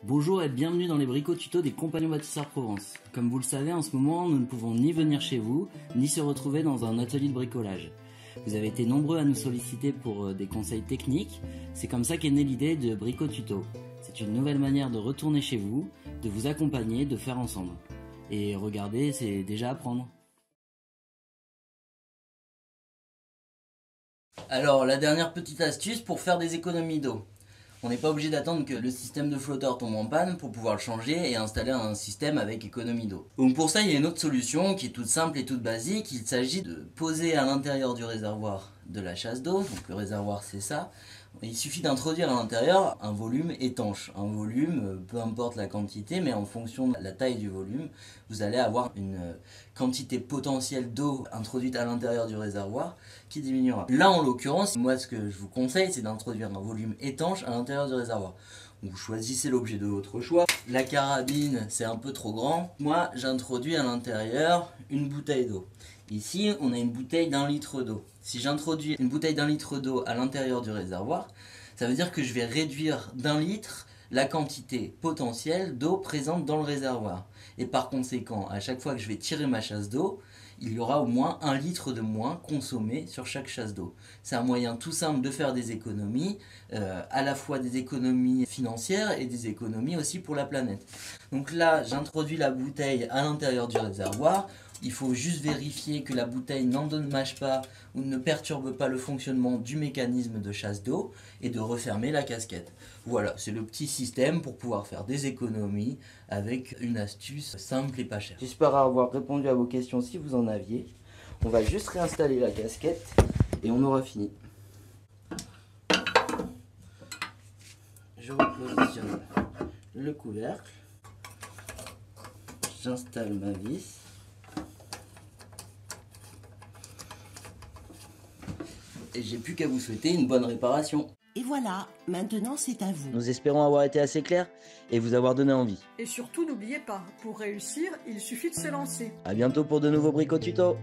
Bonjour et bienvenue dans les bricots tutos des Compagnons Bâtisseurs Provence. Comme vous le savez, en ce moment, nous ne pouvons ni venir chez vous, ni se retrouver dans un atelier de bricolage. Vous avez été nombreux à nous solliciter pour des conseils techniques, c'est comme ça qu'est née l'idée de bricots tutos. C'est une nouvelle manière de retourner chez vous, de vous accompagner, de faire ensemble. Et regardez, c'est déjà apprendre. Alors, la dernière petite astuce pour faire des économies d'eau. On n'est pas obligé d'attendre que le système de flotteur tombe en panne pour pouvoir le changer et installer un système avec économie d'eau. Donc pour ça, il y a une autre solution qui est toute simple et toute basique. Il s'agit de poser à l'intérieur du réservoir de la chasse d'eau. Donc le réservoir, c'est ça. Il suffit d'introduire à l'intérieur un volume étanche. Un volume, peu importe la quantité, mais en fonction de la taille du volume, vous allez avoir une quantité potentielle d'eau introduite à l'intérieur du réservoir qui diminuera. Là, en l'occurrence, moi, ce que je vous conseille, c'est d'introduire un volume étanche à l'intérieur du réservoir. Donc, vous choisissez l'objet de votre choix. La carabine, c'est un peu trop grand. Moi, j'introduis à l'intérieur une bouteille d'eau. Ici, on a une bouteille d'1 litre d'eau. Si j'introduis une bouteille d'1 litre d'eau à l'intérieur du réservoir, ça veut dire que je vais réduire d'1 litre la quantité potentielle d'eau présente dans le réservoir. Et par conséquent, à chaque fois que je vais tirer ma chasse d'eau, il y aura au moins 1 litre de moins consommé sur chaque chasse d'eau. C'est un moyen tout simple de faire des économies, à la fois des économies financières et des économies aussi pour la planète. Donc là, j'introduis la bouteille à l'intérieur du réservoir. Il faut juste vérifier que la bouteille n'endommage pas ou ne perturbe pas le fonctionnement du mécanisme de chasse d'eau et de refermer la casquette. Voilà, c'est le petit système pour pouvoir faire des économies avec une astuce simple et pas chère. J'espère avoir répondu à vos questions si vous en aviez. On va juste réinstaller la casquette et on aura fini. Je repositionne le couvercle. J'installe ma vis. Et j'ai plus qu'à vous souhaiter une bonne réparation. Et voilà, maintenant c'est à vous. Nous espérons avoir été assez clairs et vous avoir donné envie. Et surtout, n'oubliez pas, pour réussir, il suffit de se lancer. A bientôt pour de nouveaux bricots tutos.